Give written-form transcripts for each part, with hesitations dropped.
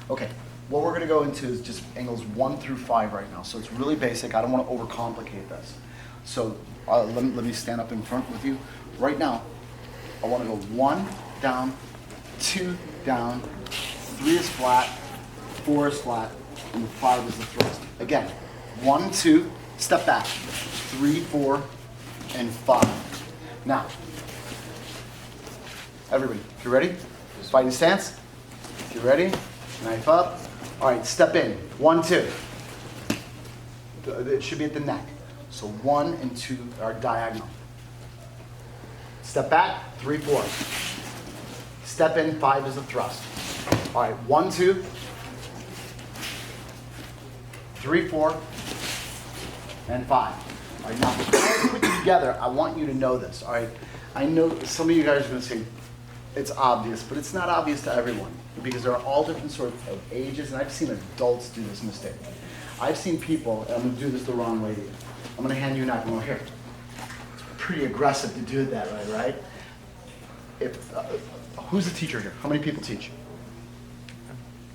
Okay, what we're gonna go into is just angles 1 through 5 right now. So it's really basic. I don't wanna overcomplicate this. So let me stand up in front with you. Right now, I wanna go 1 down, 2 down, 3 is flat, 4 is flat, and 5 is the thrust. Again, 1, 2, step back, 3, 4, and 5. Now, everybody, you ready? Fighting stance. You ready? Knife up. All right, step in. 1, 2. It should be at the neck. So 1 and 2 are diagonal. Step back, 3, 4. Step in, 5 is a thrust. All right, 1, 2, 3, 4, and 5. All right, now before I put you together, I want you to know this. All right, I know some of you guys are going to say it's obvious, but it's not obvious to everyone because there are all different sorts of ages, and I've seen adults do this mistake. I've seen people, and I'm going to do this the wrong way to you. I'm going to hand you a knife. I'm going here. It's pretty aggressive to do it that way, right? If who's the teacher here? How many people teach?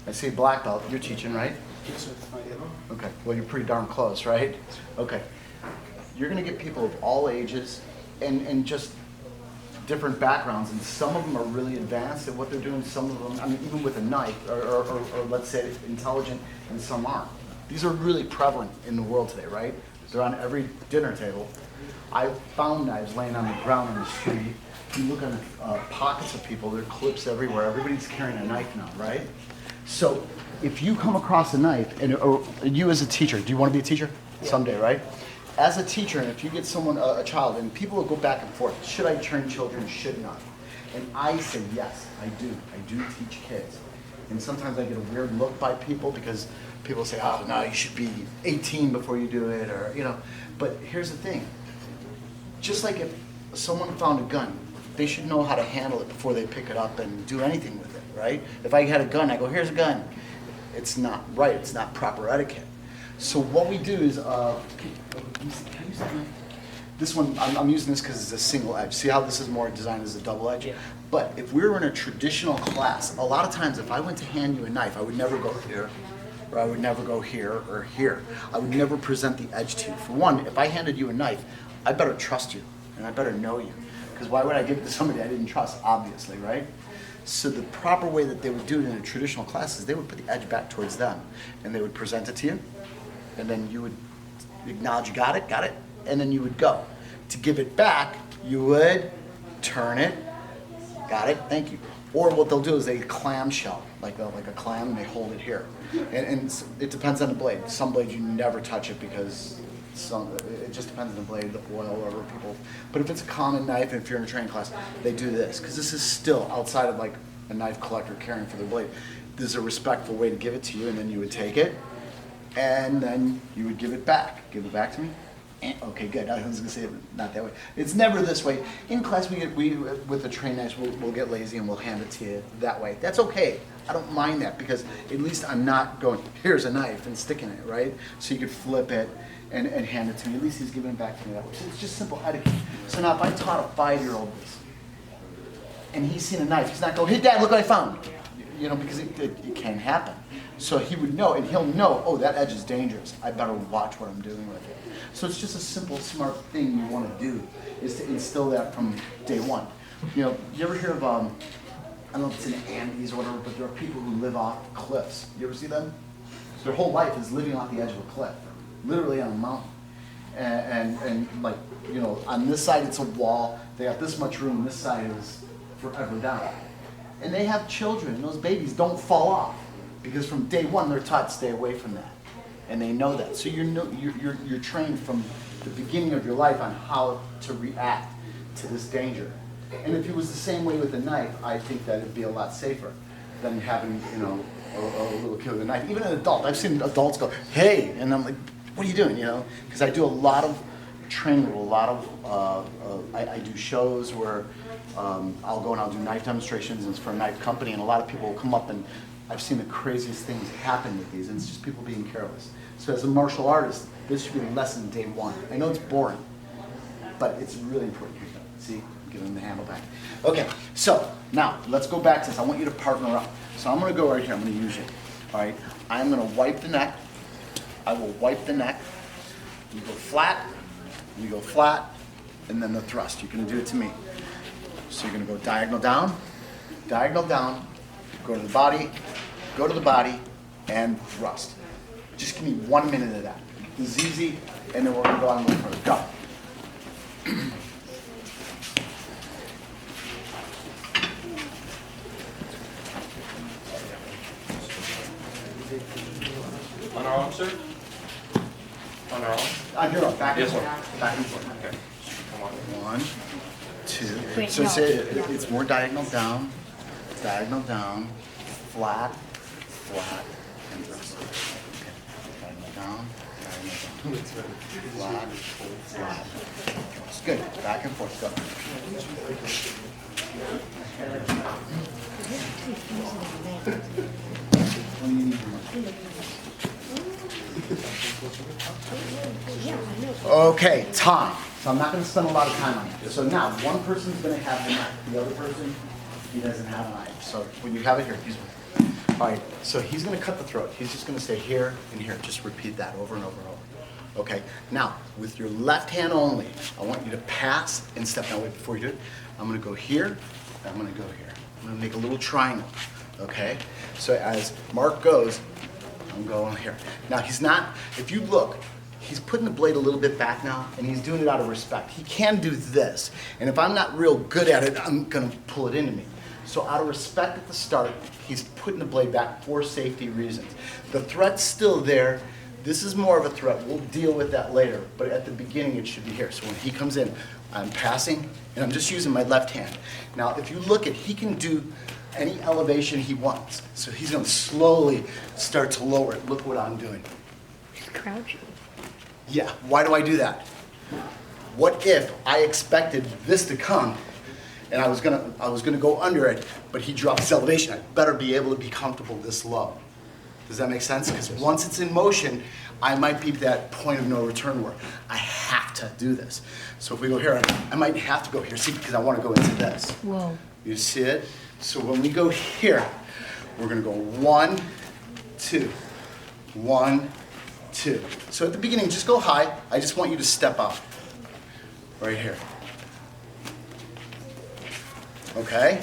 I see black belt. You're teaching, right? Yes, sir. Okay. Well, you're pretty darn close, right? Okay. You're going to get people of all ages and just different backgrounds, and some of them are really advanced at what they're doing. Some of them, I mean, even with a knife, or let's say intelligent, and some aren't. These are really prevalent in the world today, right? They're on every dinner table. I've found knives laying on the ground on the street. You look on pockets of people, there are clips everywhere. Everybody's carrying a knife now, right? So if you come across a knife, or you as a teacher, do you want to be a teacher? Yeah. Someday, right? As a teacher, and if you get someone, a child, and people will go back and forth, should I train children, should not? And I say yes, I do. I do teach kids. And sometimes I get a weird look by people because people say, oh, no, you should be 18 before you do it, or, you know. But here's the thing. Just like if someone found a gun, they should know how to handle it before they pick it up and do anything with it, right? If I had a gun, I go, here's a gun. It's not right. It's not proper etiquette. So what we do is, can you use that knife? This one, I'm using this because it's a single edge. See how this is more designed as a double edge? Yeah. But if we were in a traditional class, a lot of times if I went to hand you a knife, I would never go here, or I would never go here or here. I would never present the edge to you. For one, if I handed you a knife, I better trust you, and I better know you. Because why would I give it to somebody I didn't trust, obviously, right? So the proper way that they would do it in a traditional class is they would put the edge back towards them, and they would present it to you, and then you would acknowledge you got it, and then you would go. To give it back, you would turn it, got it, thank you. Or what they'll do is they clamshell, like a clam, and they hold it here. And it depends on the blade. Some blades you never touch it because it just depends on the blade, the oil, whatever people. But if it's a common knife, and if you're in a training class, they do this because this is still outside of like a knife collector caring for their blade. This is a respectful way to give it to you, and then you would take it, and then you would give it back. Give it back to me. Okay, good. I was going to say it not that way. It's never this way. In class, we with the train knives, we'll get lazy and we'll hand it to you that way. That's okay. I don't mind that because at least I'm not going, here's a knife and sticking it, right? So you could flip it and hand it to me. At least he's giving it back to me that way. So it's just simple etiquette. So now if I taught a 5-year-old this and he's seen a knife, he's not going, hey, Dad, look what I found. You know, because it can happen. So he would know, and he'll know, oh, that edge is dangerous. I better watch what I'm doing with it. So it's just a simple, smart thing you want to do, is to instill that from day one. You know, you ever hear of, I don't know if it's in the Andes or whatever, but there are people who live off cliffs. You ever see them? Their whole life is living off the edge of a cliff, literally on a mountain. And like, you know, on this side it's a wall, they have this much room, this side is forever down. And they have children, and those babies don't fall off, because from day one they're taught to stay away from that. And they know that. So you're trained from the beginning of your life on how to react to this danger. And if it was the same way with a knife, I think that it'd be a lot safer than having, you know, a little kid with a knife. Even an adult, I've seen adults go, hey, and I'm like, what are you doing, you know? Because I do a lot of training, a lot of, I do shows where I'll go and I'll do knife demonstrations, and it's for a knife company, and a lot of people will come up, and I've seen the craziest things happen with these, and it's just people being careless. So as a martial artist, this should be lesson day one. I know it's boring, but it's really important. See, give them the handle back. Okay, so now let's go back to this. I want you to partner up. So I'm going to go right here. I'm going to use you. All right, I'm gonna wipe the neck. I will wipe the neck. You go flat, you go flat, and then the thrust. You're gonna do it to me. So you're gonna go diagonal down, go to the body, and thrust. Just give me 1 minute of that. This is easy, and then we're gonna go on a little further. Go. On our own, sir? On our own? On your own, back and Yes, forth. sir. Back and forth. Okay. Come on. 1, 2. Wait, So no. say it's more diagonal down, flat, and thrust. Okay. Diagonal down, flat, flat. It's good. Back and forth. Go. What do you need? Okay, time. So I'm not going to spend a lot of time on it. So now, one person's going to have the knife. The other person, he doesn't have a knife. So when you have it here, he's all right. So he's going to cut the throat. He's just going to say here and here. Just repeat that over and over and over. Okay. Now, with your left hand only, I want you to pass and step. Now, wait, before you do it, I'm going to go here. I'm going to go here. I'm going to make a little triangle. Okay. So as Mark goes, I'm going here. Now he's not. If you look. He's putting the blade a little bit back now, and he's doing it out of respect. He can do this, and if I'm not real good at it, I'm gonna pull it into me. So out of respect at the start, he's putting the blade back for safety reasons. The threat's still there. This is more of a threat. We'll deal with that later, but at the beginning it should be here. So when he comes in, I'm passing, and I'm just using my left hand. Now if you look at, he can do any elevation he wants. So he's gonna slowly start to lower it. Look what I'm doing. He's crouching. Yeah, why do I do that? What if I expected this to come and I was gonna go under it, but he dropped his elevation? I better be able to be comfortable this low. Does that make sense? Because once it's in motion, I might be at that point of no return where I have to do this. So if we go here, I might have to go here, see, because I want to go into this. Whoa. You see it? So when we go here, we're gonna go 1, 2, 1, 2. So at the beginning, just go high. I just want you to step up. Right here. Okay?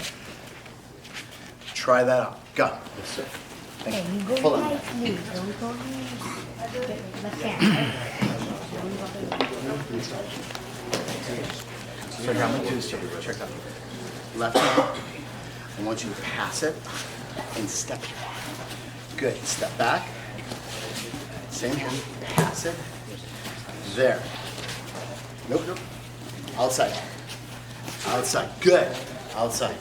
Try that out. Go. Yes, sir. Thank Okay, you. you go Pull it. like me. Don't go left hand. So here, I'm gonna do this to you. Check that out. Left hand. I want you to pass it and step here. Good. Step back. Same here. Pass it. There. Nope, nope. Outside. Outside. Good. Outside.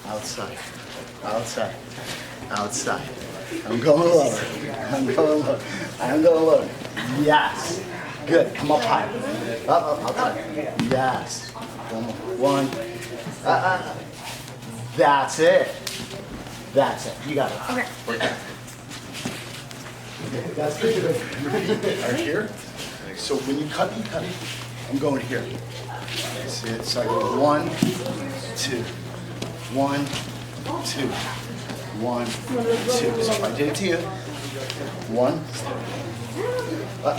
Outside. Outside. Outside. I'm going lower. I'm going lower. I'm going lower. Yes. Good. Come up high. Up, outside. Yes. One more. One. That's it. That's it. You got it. Okay. That's good. Right here. So when you cut, I'm going here. See it? So I go 1, 2, 1, 2, 1, 2. So if I did it to you, 1.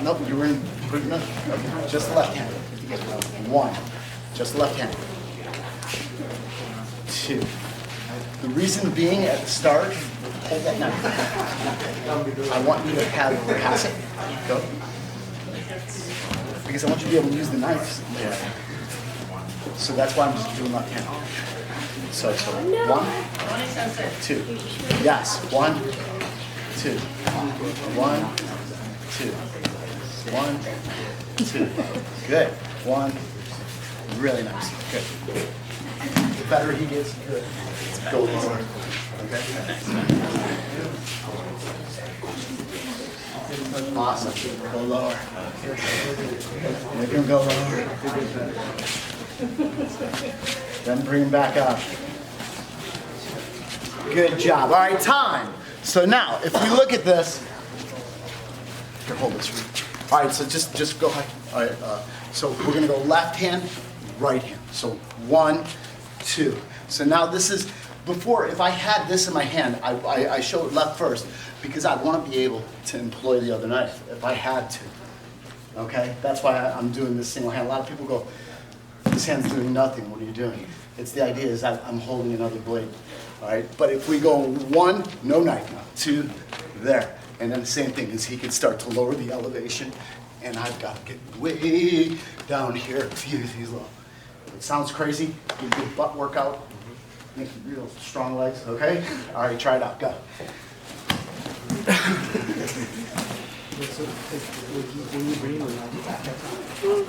Nope, you were in. No, just the left hand. 1. Just the left hand. 2. The reason being at the start, hold that knife. I want you to have pass it. Go. Because I want you to be able to use the knife. Yeah. So that's why I'm just doing left hand. So 1, 2. Yes. 1, 2. 1, 2. 1, 2. Good. 1. Really nice. Good. The better he gets, good. Go lower. Okay? Awesome. Go lower. Make him go lower. Then bring him back up. Good job. All right, time. So now, if we look at this, here, hold this. All right, so just go high. All right, so we're gonna go left hand, right hand. So 1, 2. So now this is before, if I had this in my hand, I show it left first because I want to be able to employ the other knife if I had to. Okay? That's why I'm doing this single hand. A lot of people go, this hand's doing nothing. What are you doing? It's the idea is that I'm holding another blade. All right? But if we go 1, no knife now. 2, there. And then the same thing is he could start to lower the elevation, and I've got to get way down here to use these low. It sounds crazy. Give a good butt workout. Make real strong legs. Okay? All right, try it out. Go.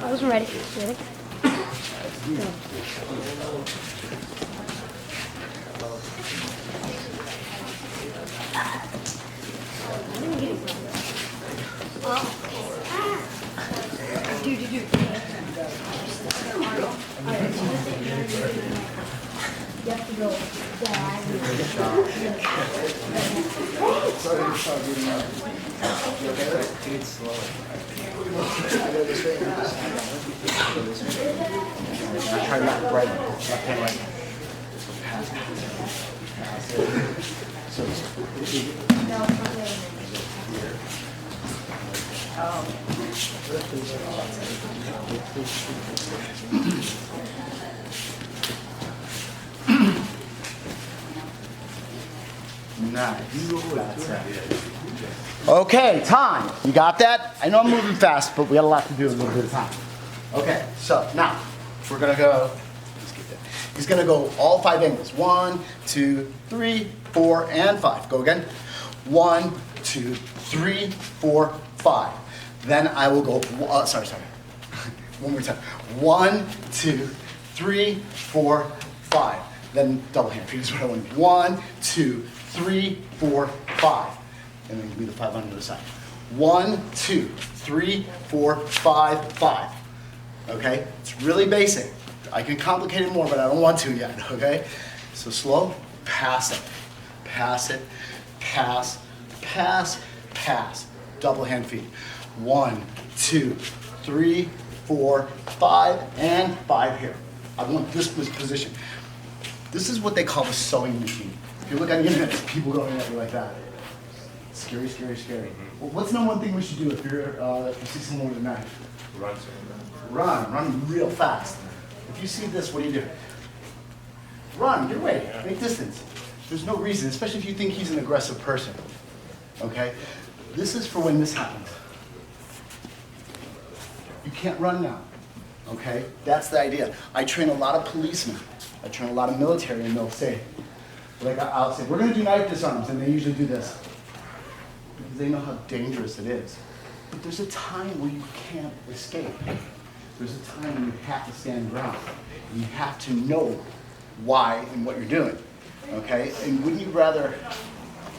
I wasn't ready. Ready? Dude. You have to go. Try that right. Left hand right. So nice. That's it. Okay, time. You got that? I know I'm moving fast, but we got a lot to do in a little bit of time. Okay, so now we're gonna go. He's gonna go all 5 angles. 1, 2, 3, 4, and 5. Go again. 1, 2, 3, 4, 5. Then I will go. Sorry. One more time. 1, 2, 3, 4, 5. Then double hand. Here's what I want. 1, 2, 3, 4, 5. And then leave the 5 on the other side. 1, 2, 3, 4, 5, 5. Okay? It's really basic. I can complicate it more, but I don't want to yet. Okay? So slow. Pass it. Pass it. Pass. Pass. Pass. Double hand feed. 1, 2, 3, 4, 5, and 5 here. I want this position. This is what they call the sewing machine. If you look on the internet, people going at you like that. Scary, scary, scary. Well, what's the number one thing we should do if you see someone with a knife? Run. Run real fast. If you see this, what do? Run, get away, make distance. There's no reason, especially if you think he's an aggressive person. Okay? This is for when this happens. You can't run now. Okay? That's the idea. I train a lot of policemen. I train a lot of military, and they'll say, like I'll say, we're going to do knife disarms, and they usually do this. Because they know how dangerous it is. But there's a time where you can't escape. There's a time when you have to stand ground. You have to know why and what you're doing. Okay? And wouldn't you rather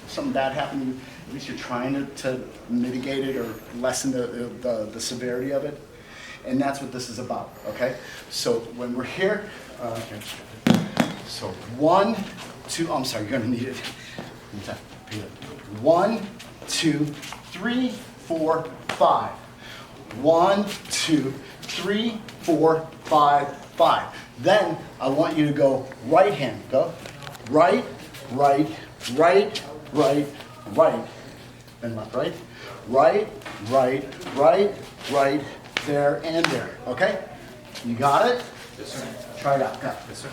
something bad happen to you, at least you're trying to mitigate it or lessen the severity of it? And that's what this is about, okay? So when we're here, so 1, 2, I'm sorry, you're gonna need it. 1, 2, 3, 4, 5. 1, 2, 3, 4, 5, 5. Then I want you to go right hand, go. Right, right, right, right, right. Then left, right. Right, right, right, right, there, and there, okay? You got it? Yes, sir. Try it out, go. Yes, sir.